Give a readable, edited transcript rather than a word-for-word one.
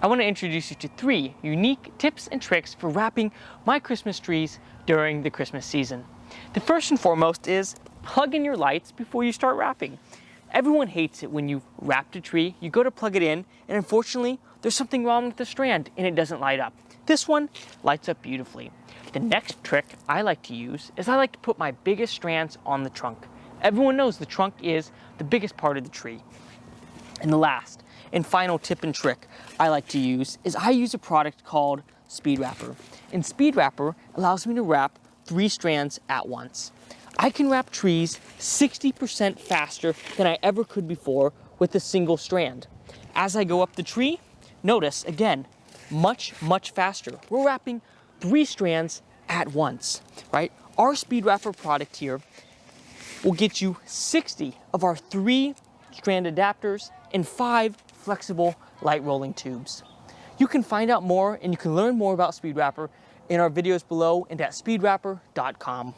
I want to introduce you to 3 unique tips and tricks for wrapping my Christmas trees during the Christmas season. The first and foremost is plug in your lights before you start wrapping. Everyone hates it when you've wrapped a tree, you go to plug it in, and unfortunately, there's something wrong with the strand and it doesn't light up. This one lights up beautifully. The next trick I like to use is I like to put my biggest strands on the trunk. Everyone knows the trunk is the biggest part of the tree. And the last and final tip and trick I like to use is I use a product called Speedwrapper. And Speedwrapper allows me to wrap 3 strands at once. I can wrap trees 60% faster than I ever could before with a single strand. As I go up the tree, notice again, much faster. We're wrapping 3 strands at once, right? Our Speedwrapper product here will get you 60 of our 3 strand adapters and 5 flexible light rolling tubes. You can find out more and you can learn more about Speedwrapper in our videos below and at speedwrapper.com.